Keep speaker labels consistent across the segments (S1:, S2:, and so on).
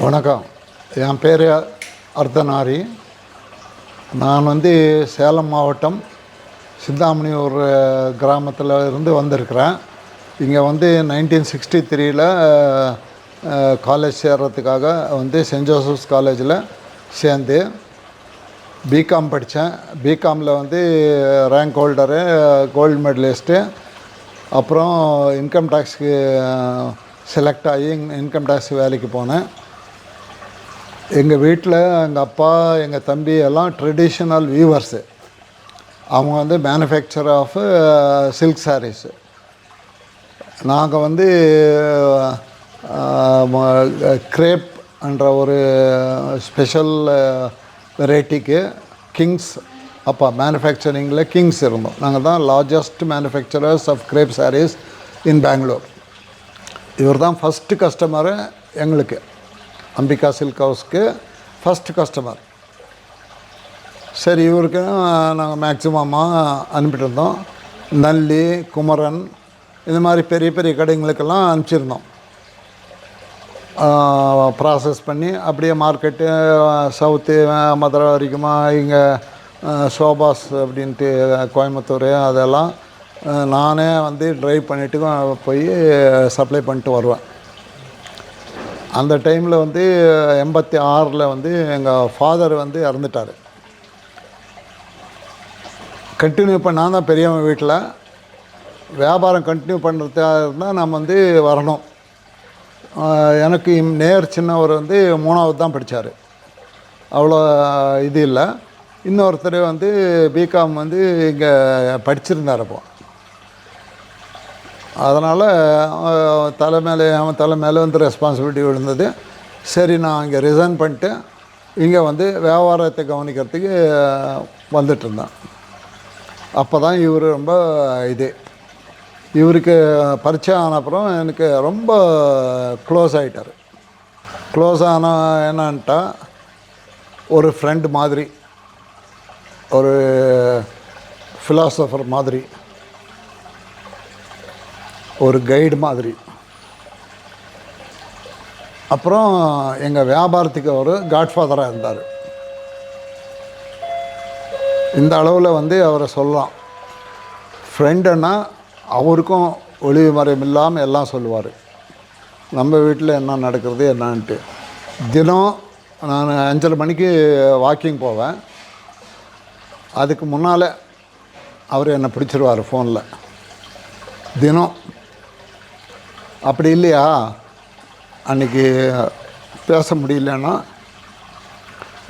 S1: வணக்கம். என் பேர் அர்த்தநாரி. நான் சேலம் மாவட்டம் சிந்தாமணி ஒரு கிராமத்தில் இருந்து வந்திருக்கிறேன். இங்கே 1963 காலேஜ் சேர்கிறதுக்காக சென்ட் ஜோசப்ஸ் காலேஜில் சேர்ந்து பிகாம் படித்தேன். பிகாமில் ரேங்க் ஹோல்டரு, கோல்டு மெடலிஸ்ட்டு. அப்புறம் இன்கம் டேக்ஸுக்கு செலக்ட் ஆகி இன்கம் டேக்ஸ் வேலைக்கு போனேன். எங்கள் வீட்டில் எங்கள் அப்பா, எங்கள் தம்பி எல்லாம் ட்ரெடிஷ்னல் வீவர்ஸு. அவங்க மேனுஃபேக்சர் ஆஃப் சில்க் சாரீஸு. நாங்கள் க்ரேப் என்ற ஒரு ஸ்பெஷல் வெரைட்டிக்கு கிங்ஸ், அப்பா மேனுஃபேக்சரிங்கில் கிங்ஸ் இருந்தோம். நாங்கள் தான் largest manufacturers of crepe sarees in Bangalore. இவர் தான் ஃபஸ்ட்டு கஸ்டமரு எங்களுக்கு. அம்பிகா சில்க் ஹவுஸ்க்கு ஃபஸ்ட்டு கஸ்டமர். சரி, இவருக்கு நாங்கள் மேக்ஸிமமாக அனுப்பிட்டு இருந்தோம். நல்லி, குமரன், இது மாதிரி பெரிய பெரிய கடைங்களுக்கெல்லாம் அனுப்பிச்சிருந்தோம். ப்ராசஸ் பண்ணி அப்படியே மார்க்கெட்டு சவுத்து மதுரை வரைக்குமா, இங்கே சோபாஸ் அப்படின்ட்டு கோயம்புத்தூர், அதெல்லாம் நானே ட்ரைவ் பண்ணிவிட்டு போய் சப்ளை பண்ணிட்டு வருவேன். அந்த டைமில் 86 எங்கள் ஃபாதர் இறந்துட்டார். கண்டினியூ நான் தான் பெரியவன் வீட்டில். வியாபாரம் கண்டினியூ பண்ணுறதுக்காக இருந்தால் நம்ம வரணும். எனக்கு நேர் சின்னவர் 3வது தான் படித்தார். அவ்வளோ இது இல்லை. இன்னொருத்தர் பிகாம் இங்கே படிச்சிருந்தார். அப்போ அதனால் அவன் தலை மேலே ரெஸ்பான்சிபிலிட்டி விழுந்தது. சரி, நான் இங்கே ரிசைன் பண்ணிட்டு இங்கே வியாபாரத்தை கவனிக்கிறதுக்கு வந்துட்டுருந்தேன். அப்போ தான் இவர் ரொம்ப இவருக்கு பரிச்சயம் ஆன அப்புறம் எனக்கு ரொம்ப க்ளோஸ் ஆகிட்டார். க்ளோஸ் ஆன என்னன்ட்டா, ஒரு ஃப்ரெண்டு மாதிரி, ஒரு ஃபிலாசபர் மாதிரி, ஒரு கைடு மாதிரி. அப்புறம் எங்கள் வியாபாரத்துக்கு ஒரு காட்ஃபாதராக இருந்தார். இந்த அளவில் அவரை சொல்லலாம். ஃப்ரெண்டுன்னா அவருக்கும் ஒளிவு மறைவு இல்லாமல் எல்லாம் சொல்லுவார். நம்ம வீட்டில் என்ன நடக்கிறது என்னான்ட்டு. தினம் நான் 5:30 மணிக்கு வாக்கிங் போவேன். அதுக்கு முன்னால் அவர் என்னை பிடிச்சிருவார் ஃபோனில் தினம். அப்படி இல்லையா, அன்றைக்கி பேச முடியலன்னா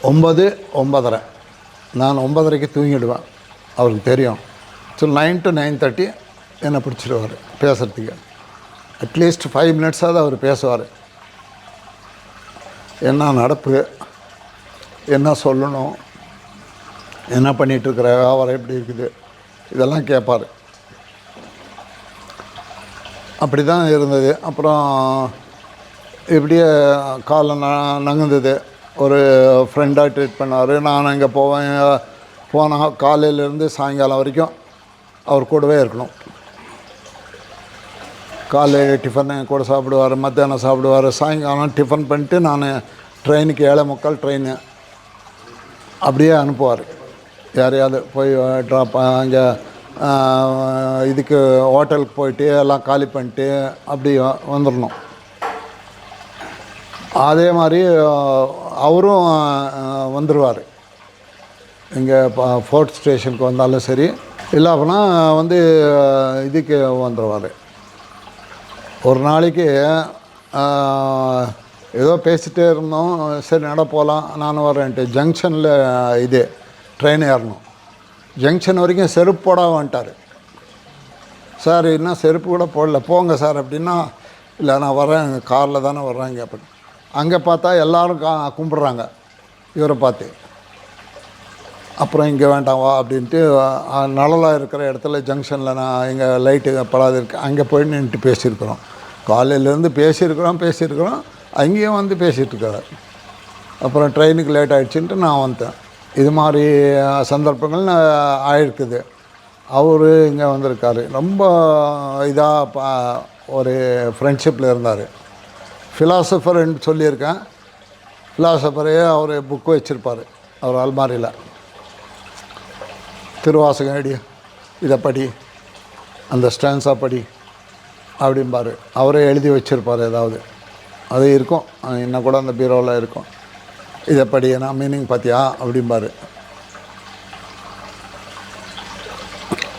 S1: 9, 9:30, நான் 9:30க்கு தூங்கிடுவேன். அவருக்கு தெரியும். ஸோ 9 to 9:30 என்னை பிடிச்சிடுவார் பேசுகிறதுக்கு. அட்லீஸ்ட் 5 மினிட்ஸாவது அவர் பேசுவார். என்ன நடப்பு, என்ன சொல்லணும், என்ன பண்ணிகிட்ருக்கிற, வியாபாரம் எப்படி இருக்குது, இதெல்லாம் கேட்பார். அப்படி தான் இருந்தது. அப்புறம் இப்படியே காலம் நகர்ந்தது. ஒரு ஃப்ரெண்டாக ட்ரீட் பண்ணார். நான் இங்கே போனால் காலையிலேருந்து சாயங்காலம் வரைக்கும் அவர் கூடவே இருக்கணும். காலையில் டிஃபன் கூட சாப்பிடுவார், மத்தியானம் சாப்பிடுவார், சாயங்காலம் டிஃபன் பண்ணிட்டு நான் ட்ரெயினுக்கு 7:45 ட்ரெயின் அப்படியே அனுப்புவார். யாரையாவது போய் ட்ராப் அங்கே இதுக்கு ஹோட்டலுக்கு போயிட்டு எல்லாம் காலி பண்ணிட்டு அப்படி வந்துடணும். அதே மாதிரி அவரும் வந்துடுவார். இங்கே ஃபோர்ட் ஸ்டேஷனுக்கு வந்தாலும் சரி, இல்லை அப்படின்னா இதுக்கு வந்துடுவார். ஒரு நாளைக்கு ஏதோ பேசிகிட்டே இருந்தோம். சரி, நட போகலாம், நானும் வரேன்ட்டு ஜங்ஷனில் ட்ரெயின் ஏறணும். ஜங்ஷன் வரைக்கும் செருப்பு போடாம வந்துட்டார். சார், இன்னும் செருப்பு கூட போடல, போங்க சார் அப்படின்னா, இல்லை நான் வரேன், காரில் தானே வர்றாங்க அப்படி. அங்கே பார்த்தா எல்லோரும் கும்பிட்றாங்க இவரை பார்த்து. அப்புறம் இங்கே வேண்டாம் வா அப்படின்ட்டு நலலாக இருக்கிற இடத்துல ஜங்ஷனில் நான் இங்கே லைட்டு படாது இருக்கு, அங்கே போய் நின்றுட்டு பேசியிருக்கிறோம். காலையிலேருந்து பேசியிருக்கிறோம். அங்கேயும் பேசிகிட்ருக்காரு. அப்புறம் ட்ரெயினுக்கு லேட் ஆகிடுச்சின்ட்டு நான் வந்தேன். இது மாதிரி சந்தர்ப்பங்கள் ஆகிருக்குது. அவர் இங்கே வந்திருக்காரு. ரொம்ப இதாக ஒரு ஃப்ரெண்ட்ஷிப்பில் இருந்தார். ஃபிலாசபர்ன்னு சொல்லியிருக்கேன். ஃபிலாசபரே அவர் புக்கு வச்சுருப்பார் அவர் அல்மாரியில். திருவாசகம் எடி, இதை படி, அந்த ஸ்டான்ஸா படி அப்படிம்பார். அவரே எழுதி வச்சுருப்பார் ஏதாவது. அது இருக்கும் இன்னும் கூட அந்த பீரோவில் இருக்கும். இதை படி நான் மீனிங் பார்த்தியா அப்படிம்பார்.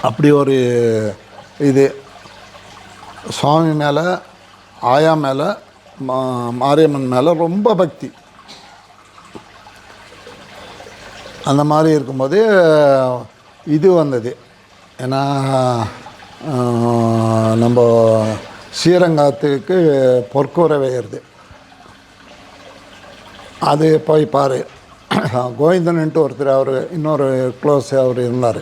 S1: அப்படி ஒரு இது சுவாமி மேலே, ஆயா மேலே, மாரியம்மன் மேலே ரொம்ப பக்தி. அந்த மாதிரி இருக்கும்போது இது வந்தது. ஏன்னா நம்ம ஸ்ரீரங்கத்துக்கு பொற்கூரை வேயிறது, அது போய் பாரு. கோவிந்தன்ட்டு ஒருத்தர், அவர் இன்னொரு க்ளோஸ் அவர் இருந்தார்,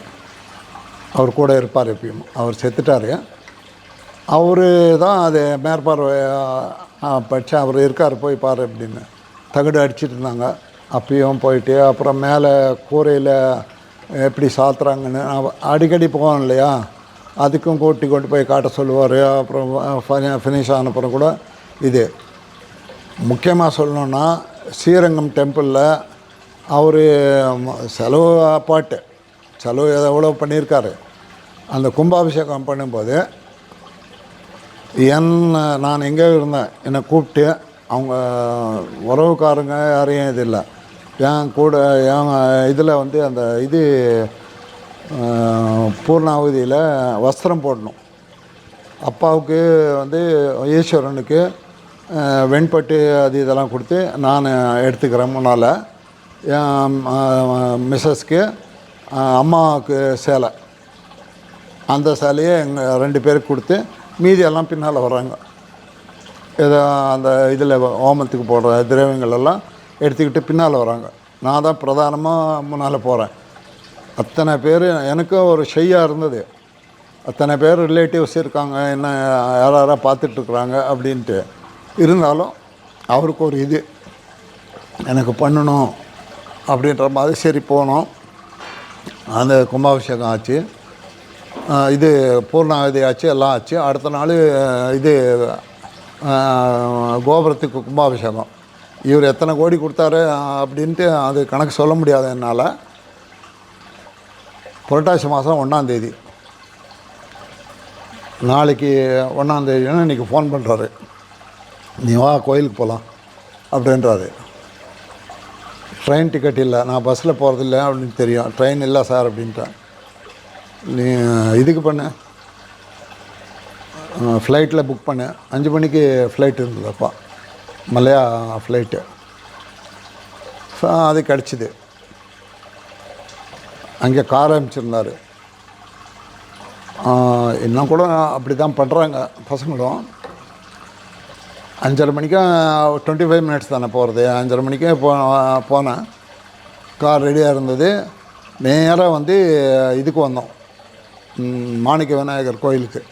S1: அவர் கூட இருப்பார் எப்பயும். அவர் செத்துட்டார். அவர் தான் அது மேற்பார்வை பட்ச அவர் இருக்கார், போய் பாரு அப்படின்னு. தகடு அடிச்சிட்டு இருந்தாங்க அப்பயும் போயிட்டு. அப்புறம் மேலே கூரையில் எப்படி சாத்துறாங்கன்னு அடிக்கடி போவோம் இல்லையா, அதுக்கும் கூட்டி கொண்டு போய் காட்ட சொல்லுவார். அப்புறம் ஃபினிஷ் ஆன அப்புறம் கூட இது முக்கியமாக சொல்லணுன்னா, ஸ்ரீரங்கம் டெம்பிளில் அவர் செலவு பாட்டு செலவு எவ்வளோ பண்ணியிருக்காரு. அந்த கும்பாபிஷேகம் பண்ணும்போது நான் எங்கே இருந்தேன், என்னை கூப்பிட்டு அவங்க உறவுக்காரங்க யாரையும் இது இல்லை, என் கூட என் இதில் வந்து அந்த இது பூர்ணாவதியில் வஸ்திரம் போடணும். அப்பாவுக்கு வந்து ஈஸ்வரனுக்கு வெண்பட்டு அது இதெல்லாம் கொடுத்து நான் எடுத்துக்கிறேன். முன்னால் என் மிஸ்ஸஸ்க்கு அம்மாவுக்கு சேலை, அந்த சேலையை எங்கள் 2 பேருக்கு கொடுத்து மீதியெல்லாம் பின்னால் வர்றாங்க. ஏதோ அந்த இதில் ஹோமத்துக்கு போடுற திரவியங்கள் எல்லாம் எடுத்துக்கிட்டு பின்னால் வராங்க. நான் தான் பிரதானமாக முன்னால் போகிறேன். அத்தனை பேர் எனக்கும் ஒரு ஷையாக இருந்தது. அத்தனை பேர் ரிலேட்டிவ்ஸ் இருக்காங்க, என்ன யாராரா பார்த்துட்ருக்குறாங்க அப்படின்ட்டு. இருந்தாலும் அவருக்கு ஒரு இது எனக்கு பண்ணணும் அப்படின்ற மாதிரி சரி போனோம். அந்த கும்பாபிஷேகம் ஆச்சு, இது பூர்ணாவதி ஆச்சு, எல்லாம் ஆச்சு. அடுத்த நாள் இது கோபுரத்துக்கு கும்பாபிஷேகம். இவர் எத்தனை கோடி கொடுத்தாரு அப்படின்ட்டு அது கணக்கு சொல்ல முடியாது என்னால். புரட்டாசி மாதம் 1ஆம் தேதி, நாளைக்கு 1ஆம் தேதினா இன்றைக்கி ஃபோன் பண்ணுறாரு, நீ வா கோயிலுக்கு போகலாம் அப்படின்றாரு. ட்ரெயின் டிக்கெட் இல்லை, நான் பஸ்ஸில் போகிறதில்ல அப்படின்னு தெரியும். ட்ரெயின் இல்லை சார் அப்படின்ட்டேன். நீ இதுக்கு பண்ண ஃப்ளைட்டில் புக் பண்ணேன். 5 மணிக்கு ஃப்ளைட் இருந்தது அப்போ, மலையா ஃப்ளைட்டு. அது கிடச்சிது. அங்கே கார் அனுப்பிச்சிருந்தார். இன்னும் கூட அப்படி தான் பண்ணுறாங்க பசங்களும். 5:30 மணிக்கு 25 மினிட்ஸ் தானே போகிறது. 5:30 மணிக்கே போனேன். கார் ரெடியாக இருந்தது. நேராக வந்து இதுக்கு வந்தோம், மாணிக்க விநாயகர் கோயிலுக்கு.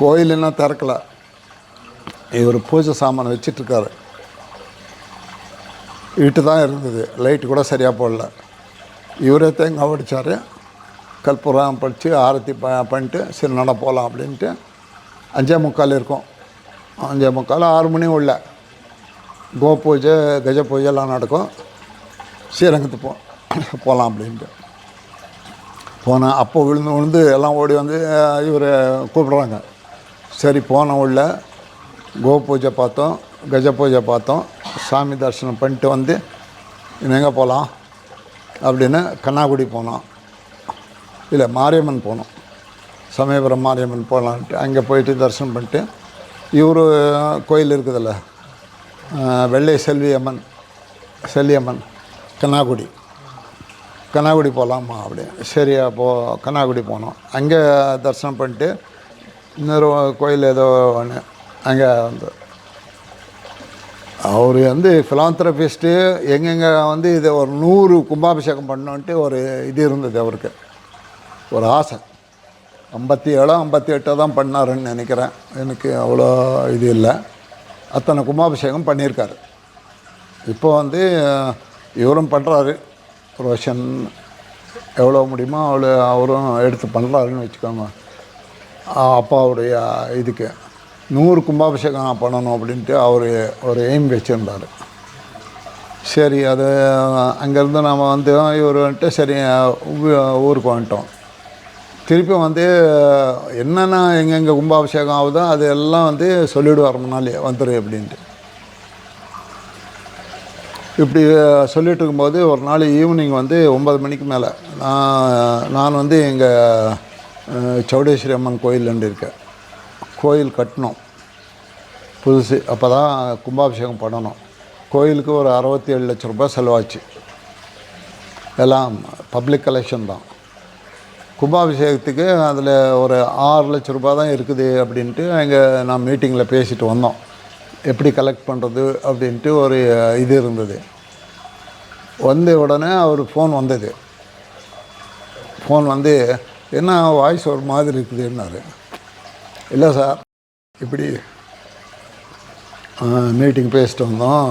S1: கோயில் என்ன திறக்கலை, இவர் பூஜை சாமான் வச்சிட்ருக்காரு. வீட்டு தான் இருந்தது, லைட்டு கூட சரியாக போடல. இவரே தேங்காய் உடைச்சார், கற்பூரம் படித்து ஆரத்தி பண்ணிட்டு சரி நட போகலாம் அப்படின்ட்டு. 5:45 இருக்கும். 5:45 6 மணி உள்ள கோ பூஜை கஜ பூஜை எல்லாம் நடக்கும். ஸ்ரீரங்கத்துக்கு போகலாம் அப்படின்ட்டு போனேன். அப்போ விழுந்து எல்லாம் ஓடி வந்து இவர் கூப்பிட்றாங்க. சரி போனோம். உள்ள கோ பூஜை பார்த்தோம், கஜ பூஜை பார்த்தோம், சாமி தரிசனம் பண்ணிட்டு வந்து எங்கே போகலாம் அப்படின்னு கண்ணாகுடி போனோம். இல்லை மாரியம்மன் போனோம், சமயபுரம் மாரியம்மன் போகலான்ட்டு. அங்கே போயிட்டு தரிசனம் பண்ணிட்டு, இவர் கோயில் இருக்குதில்ல வெள்ளை செல்வியம்மன் கண்ணாகுடி போகலாமா அப்படி. சரி அப்போது கண்ணாகுடி போனோம். அங்கே தரிசனம் பண்ணிட்டு இன்னொரு கோயில் ஏதோ ஒன்று அங்கே வந்து அவர் வந்து ஃபிலாந்த்ரபிஸ்ட்டு எங்கெங்கே வந்து இதை ஒரு 100 கும்பாபிஷேகம் பண்ணோன்ட்டு ஒரு இது இருந்தது அவருக்கு, ஒரு ஆசை. 57 58 தான் பண்ணாருன்னு நினைக்கிறேன். எனக்கு அவ்வளோ இது இல்லை. அத்தனை கும்பாபிஷேகம் பண்ணியிருக்காரு. இப்போ வந்து இவரும் பண்ணுறாரு. ரோஷன் எவ்வளோ முடியுமோ அவ்வளோ அவரும் எடுத்து பண்ணுறாருன்னு வச்சுக்கோங்க. அப்பாவுடைய இதுக்கு 100 கும்பாபிஷேகம் பண்ணணும் அப்படின்ட்டு அவர் ஒரு எய்ம் வச்சுருந்தார். சரி அது அங்கேருந்து நாம் வந்து இவர் வந்துட்டு சரி ஊருக்கு வந்துட்டோம். திருப்பி வந்து என்னென்ன எங்கெங்கே கும்பாபிஷேகம் ஆகுதோ அது எல்லாம் வந்து சொல்லிவிடுவார் முன்னாலே வந்துரு அப்படின்ட்டு. இப்படி சொல்லிகிட்டு இருக்கும்போது ஒரு நாள் ஈவினிங் வந்து 9 மணிக்கு மேலே நான் வந்து எங்கள் சௌடேஸ்வரி அம்மன் கோயில்லேருந்து இருக்கேன். கோயில் கட்டணும் புதுசு, அப்போ தான் கும்பாபிஷேகம் பண்ணணும். கோயிலுக்கு ஒரு 67 லட்ச ரூபாய் செலவாச்சு. எல்லாம் பப்ளிக் கலெக்ஷன் தான். கும்பாபிஷேகத்துக்கு அதில் ஒரு 6 லட்ச ரூபாய் தான் இருக்குது அப்படின்ட்டு நான் மீட்டிங்கில் பேசிட்டு வந்தோம். எப்படி கலெக்ட் பண்ணுறது அப்படின்ட்டு ஒரு இது இருந்தது. வந்த உடனே அவர் ஃபோன் வந்தது. ஃபோன் வந்து என்ன வாய்ஸ் ஒரு மாதிரி இருக்குதுன்னாரு. இல்லை சார், இப்படி மீட்டிங் பேசிட்டு வந்தோம்.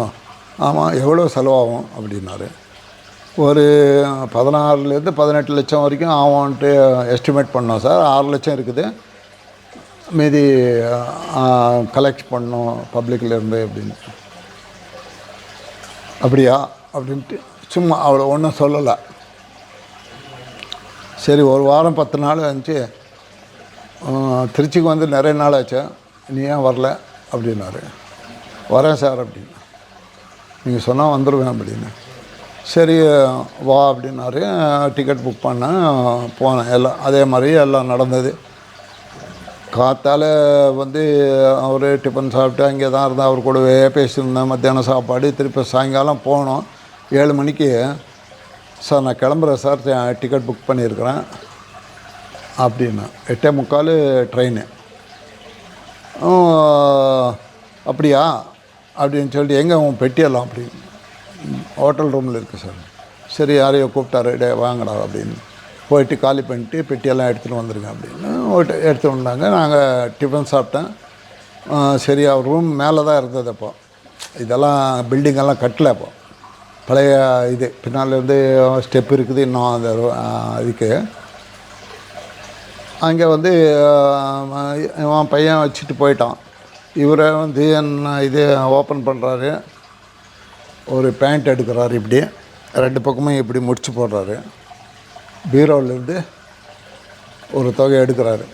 S1: ஆமாம், எவ்வளோ செலவாகும் அப்படின்னாரு. ஒரு 16லேருந்து 18 லட்சம் வரைக்கும் ஆகும்ன்ட்டு எஸ்டிமேட் பண்ணோம் சார். 6 லட்சம் இருக்குது, மீதி கலெக்ட் பண்ணோம் பப்ளிக்லேருந்து அப்படின்னு. அப்படியா அப்படின்ட்டு சும்மா அவ்வளோ ஒன்றும் சொல்லலை. சரி, ஒரு வாரம் 10 நாள் இருந்துச்சு. திருச்சிக்கு வந்து நிறைய நாள் ஆச்சு, நீ ஏன் வரல அப்படின்னாரு. வரேன் சார் அப்படின்னு. நீங்கள் சொன்னால் வந்துடுவேன் அப்படின்னு. சரி வா அப்படின்னாரு. டிக்கெட் புக் பண்ணேன், போனேன். எல்லாம் அதே மாதிரி எல்லாம் நடந்தது. காத்தால் வந்து அவர் டிஃபன் சாப்பிட்டு அங்கே தான் இருந்தால் அவர் கூடவே பேசியிருந்தேன். மத்தியானம் சாப்பாடு, திருப்பி சாயங்காலம் போனோம். 7 மணிக்கு சார் நான் கிளம்புறேன் சார், டிக்கெட் புக் பண்ணியிருக்கிறேன் அப்படின்னா. 8:45 ட்ரெயின். அப்படியா அப்படின்னு சொல்லிட்டு எங்கே உன் பெட்டியெல்லாம் அப்படின்னு. ஹோட்டல் ரூமில் இருக்குது சார். சரி, யாரையோ கூப்பிட்டாரு, டே வாங்கடா அப்படின்னு. போயிட்டு காலி பண்ணிட்டு பெட்டியெல்லாம் எடுத்துகிட்டு வந்துருங்க அப்படின்னு எடுத்துகிட்டு வந்தாங்க. நாங்கள் டிஃபன் சாப்பிட்டேன். சரி, அவர் ரூம் மேலே தான் இருந்தது. அப்போ இதெல்லாம் பில்டிங்கெல்லாம் கட்டலை. அப்போ பழைய இது பின்னாலேருந்து ஸ்டெப் இருக்குது இன்னும் அந்த இதுக்கு. அங்கே வந்து இவன் பையன் வச்சுட்டு போயிட்டான். இவரை வந்து என்ன இது ஓப்பன் பண்ணுறாரு. ஒரு பேண்ட் எடுக்கிறாரு, இப்படி 2 பக்கமும் இப்படி முடிச்சு போடுறாரு. பீரோவிலேருந்து ஒரு தொகை எடுக்கிறாரு.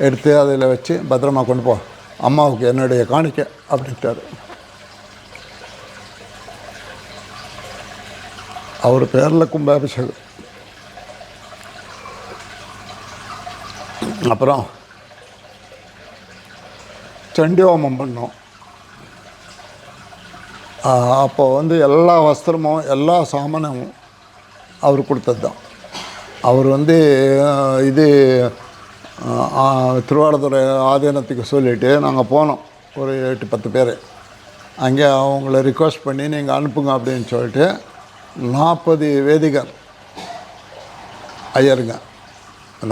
S1: எடுத்து அதில் வச்சு பத்திரமா கொண்டு போ, அம்மாவுக்கு என்னுடைய காணிக்கை அப்படின்ட்டார். அவர் பேரில் கும்பாபிஷேகம். அப்புறம் சண்டி ஹோமம் பண்ணோம். அப்போ வந்து எல்லா வஸ்திரமும் எல்லா சாமானமும் அவர் கொடுத்தது தான். அவர் வந்து இது திருவாரூரை ஆதீனத்துக்கு சொல்லிவிட்டு நாங்கள் போனோம், ஒரு 8-10 பேர். அங்கே அவங்கள ரிக்வெஸ்ட் பண்ணி நீங்கள் அனுப்புங்க அப்படின்னு சொல்லிட்டு 40 வேதிகர் ஐயருங்க,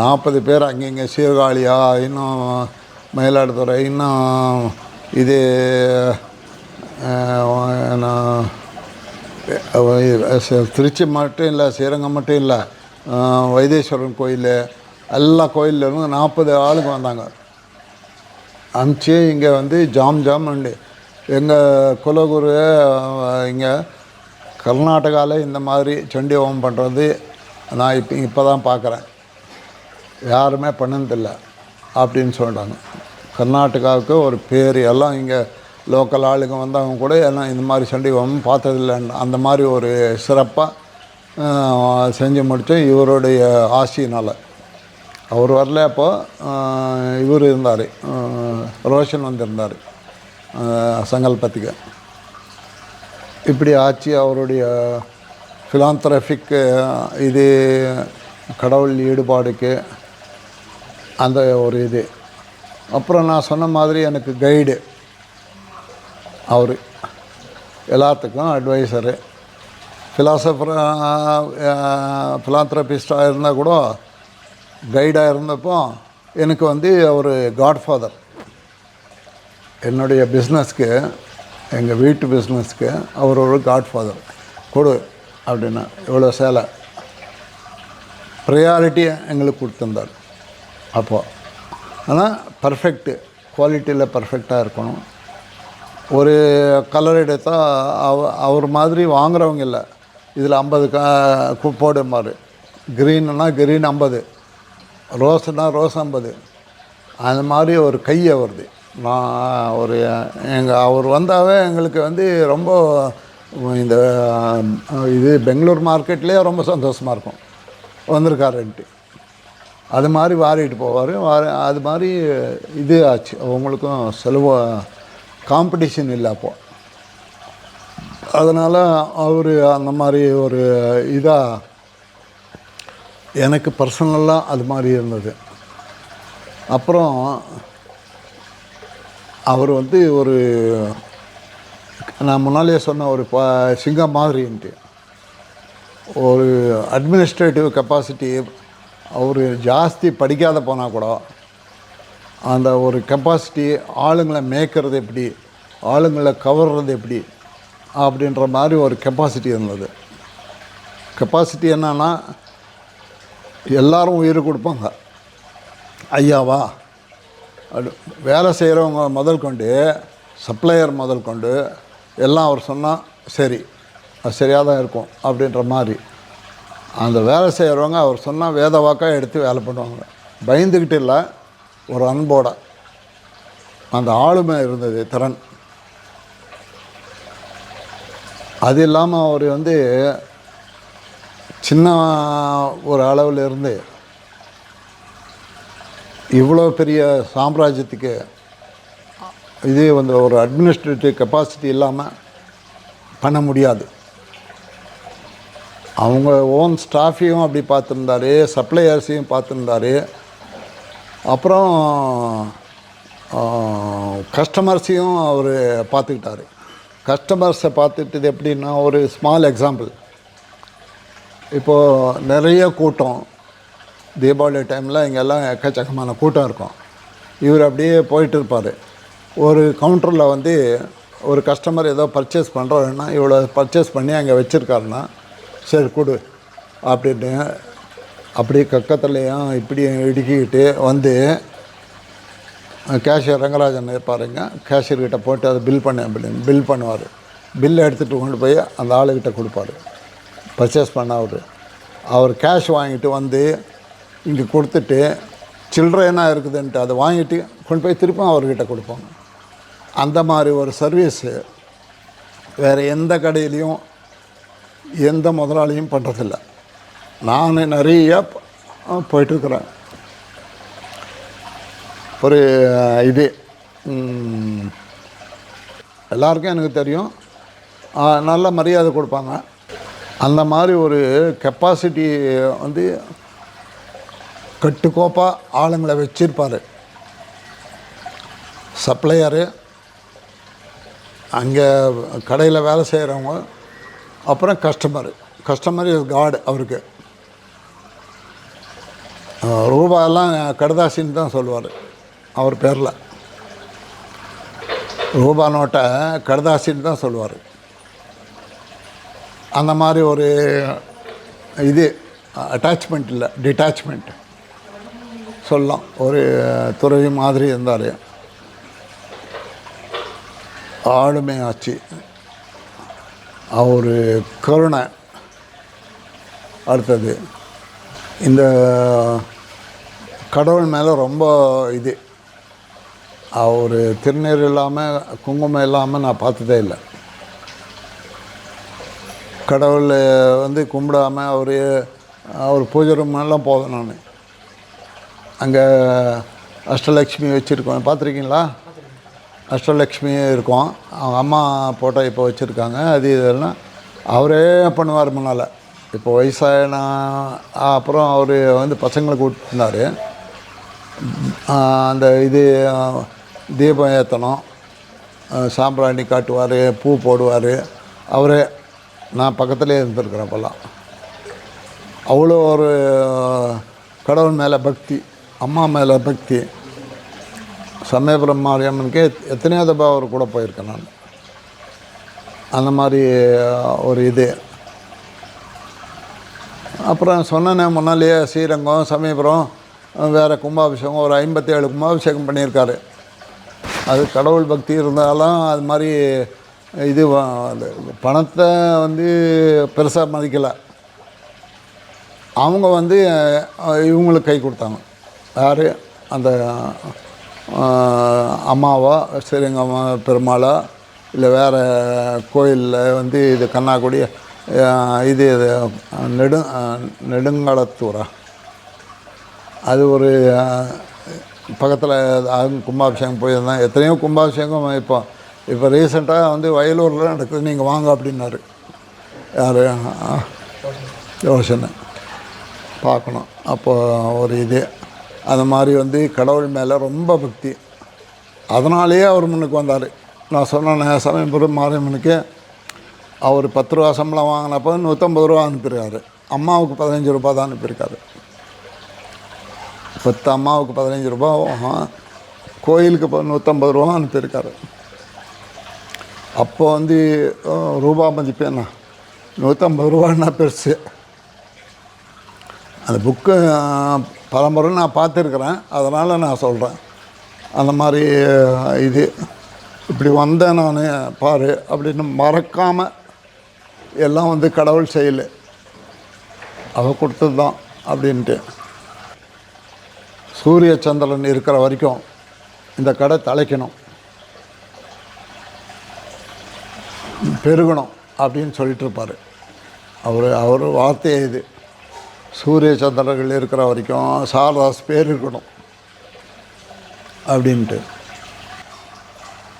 S1: 40 பேர் அங்கங்கே சீர்காழியா, இன்னும் மயிலாடுதுறை, இன்னும் இது திருச்சி மட்டும் இல்லை, ஸ்ரீரங்கம் மட்டும் இல்லை, வைத்தீஸ்வரன் கோயில், எல்லா கோயிலேருந்து 40 ஆளுங்க வந்தாங்க. அனுப்பிச்சு இங்கே வந்து ஜாம் உண்டு. எங்கள் குலகுரு இங்கே கர்நாடகாவில் இந்த மாதிரி சண்டி ஹோமம் பண்ணுறது நான் இப்போ தான் பார்க்குறேன், யாருமே பண்ணதில்லை அப்படின்னு சொல்கிறாங்க. கர்நாடகாவுக்கு ஒரு பேர். எல்லாம் இங்கே லோக்கல் ஆளுங்க வந்தவங்க கூட எல்லாம் இந்த மாதிரி சண்டி ஹோமம் பார்த்ததில்லைன்னு அந்த மாதிரி ஒரு சிறப்பாக செஞ்சு முடித்தோம் இவருடைய ஆசியினால். அவர் வரல. அப்போது இவர் இருந்தார், ரோஷன் வந்திருந்தார் சங்கல்பத்துக்கு. இப்படி ஆச்சு அவருடைய ஃபிலாந்த்ரஃபிக் இது, கடவுள் ஈடுபாடுக்கு அந்த ஒரு இது. அப்புறம் நான் சொன்ன மாதிரி எனக்கு கைடு அவர், எல்லாத்துக்கும் அட்வைசரு. ஃபிலாந்த்ரபிஸ்டாக இருந்தால் கூட கைடாக இருந்தப்போ எனக்கு வந்து அவர் காட்ஃபாதர். என்னுடைய பிஸ்னஸ்க்கு, எங்கள் வீட்டு பிஸ்னஸ்க்கு அவர் ஒரு காட்ஃபாதர். கொடு அப்படின்னா இவ்வளோ சேலை ப்ரையாரிட்டி எங்களுக்கு கொடுத்துருந்தார் அப்போது. ஆனால் பர்ஃபெக்ட்டு குவாலிட்டியில் பர்ஃபெக்டாக இருக்கணும். ஒரு கலர் எடுத்தால் அவர் மாதிரி வாங்குறவங்க இல்லை. இதில் 50 போடுமாறு. க்ரீனுன்னா க்ரீன் 50, ரோஸுன்னா ரோஸ் 50. அந்த மாதிரி ஒரு கை வருது. நான் ஒரு அவர் வந்தாவே எங்களுக்கு வந்து ரொம்ப இந்த இது பெங்களூர் மார்க்கெட்லேயே ரொம்ப சந்தோஷமாக இருக்கும் வந்திருக்காருன்ட்டு. அது மாதிரி வாரிட்டு போவார். அது மாதிரி இது ஆச்சு. அவங்களுக்கும் செலவு காம்படிஷன் இல்லை அப்போது. அதனால் அவர் அந்த மாதிரி ஒரு இதாக எனக்கு பர்சனலாக அது மாதிரி இருந்தது. அப்புறம் அவர் வந்து ஒரு நான் முன்னாலே சொன்ன ஒரு சிங்கம் மாதிரின்ட்டு ஒரு அட்மினிஸ்ட்ரேட்டிவ் கெப்பாசிட்டி. அவர் ஜாஸ்தி படிக்காத போனால் கூட அந்த ஒரு கெப்பாசிட்டி, ஆளுங்களை மேய்க்கிறது எப்படி, ஆளுங்களை கவர்றது எப்படி அப்படின்ற மாதிரி ஒரு கெப்பாசிட்டி இருந்தது. கெப்பாசிட்டி என்னன்னா எல்லாரும் உயிர் கொடுப்பாங்க. ஐயாவா வேலை செய்கிறவங்க முதல் கொண்டு சப்ளையர் முதல் கொண்டு எல்லாம் அவர் சொன்னால் சரி, அது சரியாக தான் இருக்கும் அப்படின்ற மாதிரி. அந்த வேலை செய்கிறவங்க அவர் சொன்னால் வேத வாக்காக எடுத்து வேலை பண்ணுவாங்க. பயந்துக்கிட்டு இல்லை, ஒரு அன்போட அந்த ஆளுமை இருந்தது, திறன். அது இல்லாமல் அவர் வந்து சின்ன ஒரு அளவில் இருந்து இவ்வளோ பெரிய சாம்ராஜ்யத்துக்கு இது வந்து ஒரு அட்மினிஸ்ட்ரேட்டிவ் கெப்பாசிட்டி இல்லாமல் பண்ண முடியாது. அவங்க ஓன் ஸ்டாஃபையும் அப்படி பார்த்துருந்தாரு, சப்ளையர்ஸையும் பார்த்துருந்தாரு. அப்புறம் கஸ்டமர்ஸையும் அவர் பார்த்துக்கிட்டாரு. கஸ்டமர்ஸை பார்த்துக்கிட்டது எப்படின்னா, ஒரு ஸ்மால் எக்ஸாம்பிள். இப்போது நிறைய கூட்டம் தீபாவளி டைமில் இங்கெல்லாம் எக்கச்சக்கமான கூட்டம் இருக்கும். இவர் அப்படியே போயிட்டு இருப்பார். ஒரு கவுண்டரில் வந்து ஒரு கஸ்டமர் ஏதோ பர்ச்சேஸ் பண்ணுறாருன்னா, இவ்வளோ பர்ச்சேஸ் பண்ணி அங்கே வச்சுருக்காருன்னா சரி கொடு அப்படின்னு அப்படியே கக்கத்துலேயும் இப்படியும் இடுக்கிக்கிட்டு வந்து கேஷியர் ரங்கராஜன் இருப்பாருங்க, கேஷியர்கிட்ட போட்டு அதை பில் பண்ண அப்படின்னு பில் பண்ணுவார். பில்லை எடுத்துகிட்டு கொண்டு போய் அந்த ஆளுக்கிட்ட கொடுப்பார். பர்ச்சேஸ் பண்ண அவர் கேஷ் வாங்கிட்டு வந்து இங்கே கொடுத்துட்டு சில்லறை என்ன இருக்குதுன்ட்டு அதை வாங்கிட்டு கொண்டு போய் திருப்பி அவர்கிட்ட கொடுப்பாங்க. அந்த மாதிரி ஒரு சர்வீஸு வேறு எந்த கடையிலையும் எந்த முதலாளியும் பண்ணுறதில்ல. நான் நிறைய போயிட்டுருக்குறேன். ஒரு இது எல்லாருக்கும் எனக்கு தெரியும், நல்ல மரியாதை கொடுப்பாங்க. அந்த மாதிரி ஒரு கெப்பாசிட்டி வந்து கட்டுக்கோப்பாக ஆளுங்களை வச்சிருப்பார். சப்ளையரு, அங்கே கடையில் வேலை செய்கிறவங்க, அப்புறம் கஸ்டமர் இஸ் காட். அவருக்கு ரூபாயெல்லாம் கடுதாசின்னு தான் சொல்லுவார். அவர் பேரில் ரூபா நோட்டை கடுதாசின்னு தான் சொல்லுவார். அந்த மாதிரி ஒரு இது அட்டாச்மெண்ட் இல்லை, டிட்டாச்மெண்ட் சொல்லலாம். ஒரு துறவி மாதிரி இருந்தார். ஆளுமை ஆச்சு, அவர் கருணை. அடுத்தது இந்த கடவுள் மேலே ரொம்ப இது. அவர் திருநீர் இல்லாமல் குங்குமம் இல்லாமல் நான் பார்த்ததே இல்லை. கடவுள் வந்து கும்பிடாமல் அவர் பூஜை ரூமெல்லாம் போவேன் நான். அங்கே அஷ்டலக்ஷ்மி வச்சுருக்கோம், பார்த்துருக்கீங்களா? அஷ்டலக்ஷ்மி இருக்கும். அவங்க அம்மா போட்டோ இப்போ வச்சுருக்காங்க. அது இதெல்லாம் அவரே பண்ணுவார் முன்னால். இப்போ வயசான அப்புறம் அவர் வந்து பசங்களை கூப்பிட்டுருந்தார். அந்த இது தீபம் ஏற்றணும், சாம்பிராணி காட்டுவார், பூ போடுவார். அவரே நான் பக்கத்துலேயே இருந்திருக்கிறேன். அப்போல்லாம் அவ்வளோ ஒரு கடவுள் மேலே பக்தி, அம்மா மேலே பக்தி. சமயபுரம் மாரியம்மனுக்கே எத்தனையோ தப்பா அவர் கூட போயிருக்கேன் நான். அந்த மாதிரி ஒரு இது. அப்புறம் சொன்னேனே முன்னாலேயே, ஸ்ரீரங்கம், சமயபுரம், வேறு கும்பாபிஷேகம், ஒரு 57 கும்பாபிஷேகம் பண்ணியிருக்காரு. அது கடவுள் பக்தி இருந்தாலும் அது மாதிரி இது பணத்தை வந்து பெருசாக மதிக்கலை. அவங்க வந்து இவங்களுக்கு கை கொடுத்தாங்க. யார்? அந்த அம்மாவா, ஸ்ரீரங்கம் பெருமாளா, இல்லை வேறு கோயிலில் வந்து இது கண்ணாக்குடி இது நெடுங்காலத்தூரா, அது ஒரு பக்கத்தில் கும்பாபிஷேகம் போயிருந்தேன். எத்தனையோ கும்பாபிஷேகம் இப்போ ரீசெண்டாக வந்து வயலூரில் நடக்குது, நீங்கள் வாங்க அப்படின்னாரு. யார்? யோசனை பார்க்கணும். அப்போது ஒரு இது அது மாதிரி வந்து கடவுள் மேலே ரொம்ப பக்தி. அதனாலேயே அவர் முன்னுக்கு வந்தார். நான் சொன்னேன் சமயபுரம் மாரியம்மனுக்கு அவர் 10 ரூபா சம்பளம் வாங்கினப்போ 150 ரூபா அனுப்பியிருக்காரு. அம்மாவுக்கு 15 ரூபா தான் அனுப்பியிருக்காரு. 10 அம்மாவுக்கு 15 ரூபா, கோயிலுக்கு 150 ரூபா அனுப்பியிருக்காரு. அப்போ வந்து ரூபா மதிப்பு என்ன, 150 ரூபான்னா பெருசு. அந்த புக்கு பலமுறை நான் பார்த்துருக்குறேன், அதனால் நான் சொல்கிறேன். அந்த மாதிரி இது இப்படி வந்தேன் நான் பாரு அப்படின்னு மறக்காமல் எல்லாம் வந்து கடவுள் செயல், அவ கொடுத்தது தான் அப்படின்ட்டு. சூரிய சந்திரன் இருக்கிற வரைக்கும் இந்த கடை தலைக்கணும், பெருகணும் அப்படின்னு சொல்லிட்டு இருப்பார் அவர் வார்த்தையே இது. சூரிய சந்திரர்கள் இருக்கிற வரைக்கும் சாரதாஸ் பேர் இருக்கணும் அப்படின்ட்டு.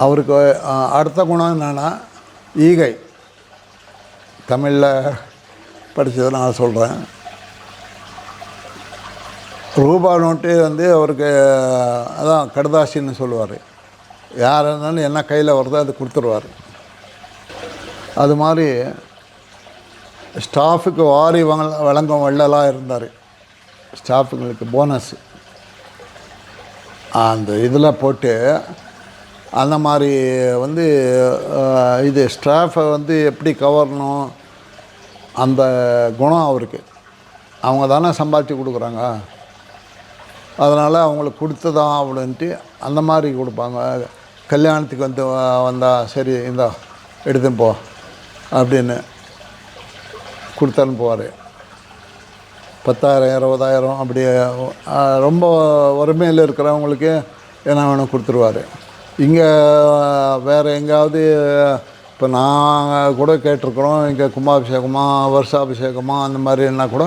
S1: அவருக்கு அடுத்த குணம் என்னென்னா ஈகை. தமிழில் படித்ததை நான் சொல்கிறேன். ரூபா நோட்டு வந்து அவருக்கு அதான் கடுதாசின்னு சொல்லுவார். யார் இருந்தாலும் என்ன கையில் வருதோ அது கொடுத்துருவார். அது மாதிரி ஸ்டாஃபுக்கு வாரி வழங்கும் வள்ளலாக இருந்தார். ஸ்டாஃபுங்களுக்கு போனஸ் அந்த இதில் போட்டு அந்த மாதிரி வந்து இது ஸ்டாஃபை வந்து எப்படி கவரணும், அந்த குணம் அவருக்கு. அவங்க தானே சம்பாதிச்சு கொடுக்குறாங்க, அதனால் அவங்களுக்கு கொடுத்து தான் அப்படின்ட்டு அந்த மாதிரி கொடுப்பாங்க. கல்யாணத்துக்கு வந்து வந்தால் சரி இந்தா எடுத்துன்னு போ அப்படின்னு கொடுத்து அனுப்புவார். 10,000 20,000 அப்படி ரொம்ப வறுமையில் இருக்கிறவங்களுக்கு என்ன வேணும் கொடுத்துருவார். இங்கே வேறு எங்கேயாவது இப்போ நாங்கள் கூட கேட்டிருக்குறோம், இங்கே கும்பாபிஷேகமா வருஷாபிஷேகமா அந்த மாதிரின்னா கூட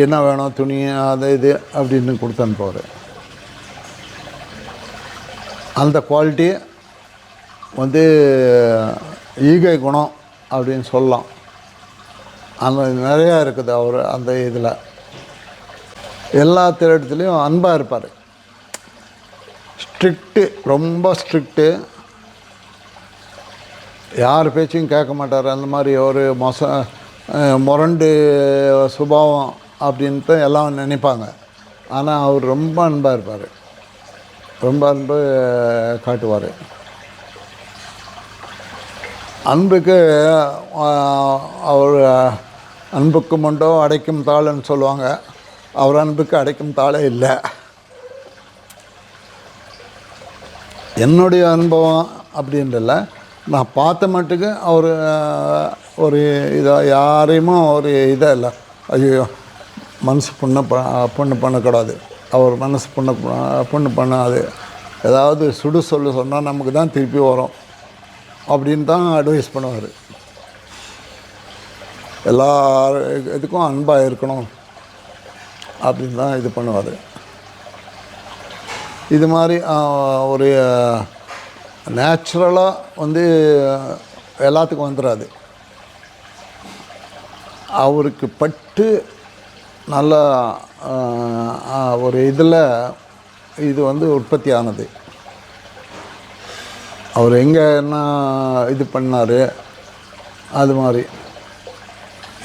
S1: என்ன வேணும் துணி அது இது அப்படின்னு கொடுத்து அனுப்புவார். அந்த குவாலிட்டி வந்து ஈகை குணம் அப்படின்னு சொல்லலாம். அந்த நிறையா இருக்குது அவர் அந்த இதில். எல்லா இடத்துலையும் அன்பாக இருப்பார். ஸ்ட்ரிக்ட்டு, ரொம்ப ஸ்ட்ரிக்ட்டு, யார் பேச்சையும் கேட்க மாட்டார். அந்த மாதிரி ஒரு முரண்டு சுபாவம் அப்படின்ட்டு எல்லாம் நினைப்பாங்க. ஆனால் அவர் ரொம்ப அன்பாக இருப்பார், ரொம்ப அன்பு காட்டுவார். அன்புக்கு அவர் அன்புக்கு மண்டோ அடைக்கும் தாளுன்னு சொல்லுவாங்க. அவர் அன்புக்கு அடைக்கும் தாளே இல்லை. என்னுடைய அனுபவம் அப்படின்றல நான் பார்த்த மட்டுக்கு அவர் ஒரு இதாக யாரையுமே ஒரு இதாக இல்லை, ஐயோ மனசு புண்ணு பண்ணக்கூடாது, அவர் மனசு புண்ணு பண்ணாது, ஏதாவது சுடு சொன்னால் நமக்கு தான் திருப்பி வரும் அப்படின்னு தான் அட்வைஸ் பண்ணுவார். எல்லா இதுக்கும் அன்பாக இருக்கணும் அப்படின்னு தான் இது பண்ணுவார். இது மாதிரி ஒரு நேச்சுரலாக வந்து எல்லாத்துக்கும் வந்துடாது. அவருக்கு பட்டு நல்லா ஒரு இதில் இது வந்து உற்பத்தி ஆனது. அவர் எங்கே என்ன இது பண்ணார், அது மாதிரி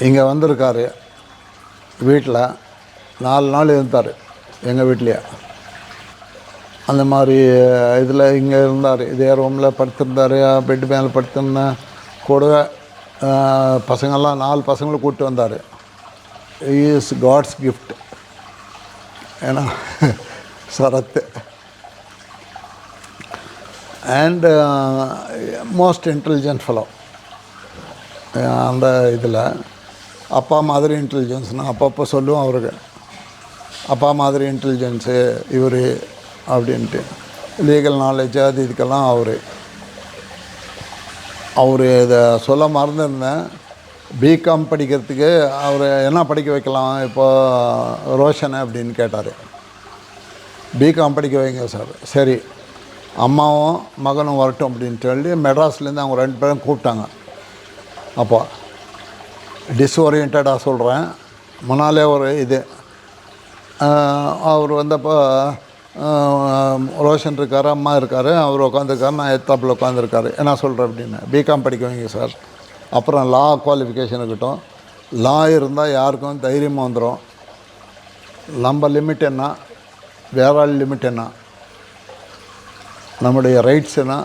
S1: இங்கே வந்திருக்காரு. வீட்டில் 4 நாள் இருந்தார் எங்கள் வீட்லையே. அந்த மாதிரி இதில் இங்கே இருந்தார். இதே ரூமில் படுத்திருந்தார், பெட்டு மேலே படுத்திருந்தேன் கூட. பசங்கள்லாம் 4 பசங்களை கூப்பிட்டு வந்தார். Is God's gift. ஏன்னா சரத்து அண்ட் மோஸ்ட் இன்டெலிஜென்ட் ஃபெலோ. அந்த இதில் அப்பா மாதிரி இன்டெலிஜென்ஸ்னால் அப்பப்போ சொல்லுவோம் அவருக்கு, அப்பா மாதிரி இன்டெலிஜென்ஸு இவர் அப்படின்ட்டு. லீகல் நாலேஜ் அது இதுக்கெல்லாம் அவர் இதை சொல்ல மறந்துருந்தேன். பிகாம் படிக்கிறதுக்கு அவர் என்ன படிக்க வைக்கலாம் இப்போ ரோஷனை அப்படின்னு கேட்டார். பிகாம் படிக்க வைங்க சார். சரி, அம்மாவும் மகனும் வரட்டும் அப்படின்னு சொல்லி மெட்ராஸ்லேருந்து அவங்க 2 பேரும் கூப்பிட்டாங்க. அப்போ டிஸ்ஓரியன்டாக சொல்கிறேன், முன்னாலே ஒரு இது அவர் வந்தப்போ ரோஷன் இருக்கார், அம்மா இருக்கார், அவர் உட்காந்துருக்காரு, நான் எத்தாப்பில் உட்காந்துருக்காரு. என்ன சொல்கிறேன் அப்படின்னு, பிகாம் படிக்க வைங்க சார். அப்புறம் லா குவாலிஃபிகேஷன் இருக்கட்டும். லா இருந்தால் யாருக்கும் தைரியமாக வந்துடும். நம்ம லிமிட் என்ன, வேற ஆள் லிமிட் என்ன, நம்முடைய ரைட்ஸ் என்ன,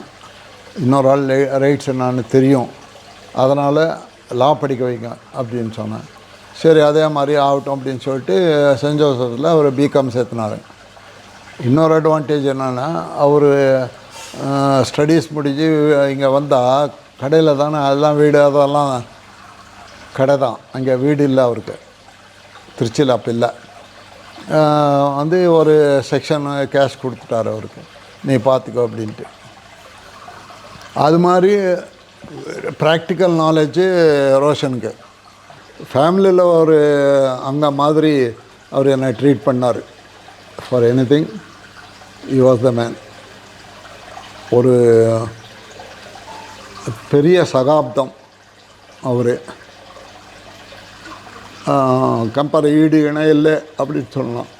S1: இன்னொரு ஆள் ரைட்ஸ் என்னான்னு தெரியும். அதனால் லா படிக்க வைங்க அப்படின்னு சொன்னேன். சரி, அதே மாதிரி ஆகட்டும் அப்படின்னு சொல்லிட்டு சென்ட் ஜோசஃபில் அவர் பிகாம் சேர்த்துனார். இன்னொரு அட்வான்டேஜ் என்னென்னா, அவர் ஸ்டடீஸ் முடிஞ்சு இங்கே வந்தால் கடையில் தானே அதெல்லாம் வீடு, அதெல்லாம் கடை தான். அங்கே வீடு இல்லை அவருக்கு, திருச்சியில் அப்போ இல்லை. வந்து ஒரு செக்ஷன் கேஷ் கொடுத்துட்டார் அவருக்கு, நீ பார்த்துக்கோ அப்படின்ட்டு. அது மாதிரி ப்ராக்டிக்கல் நாலேஜு ரோஷனுக்கு. ஃபேமிலியில் ஒரு அங்கே மாதிரி அவர் என்னை ட்ரீட் பண்ணார். For anything he was the man. ஒரு பெரிய சகாப்தம் அவர். கம்பேர் ஈடு இணை இல்லை அப்படின்னு சொல்லலாம்.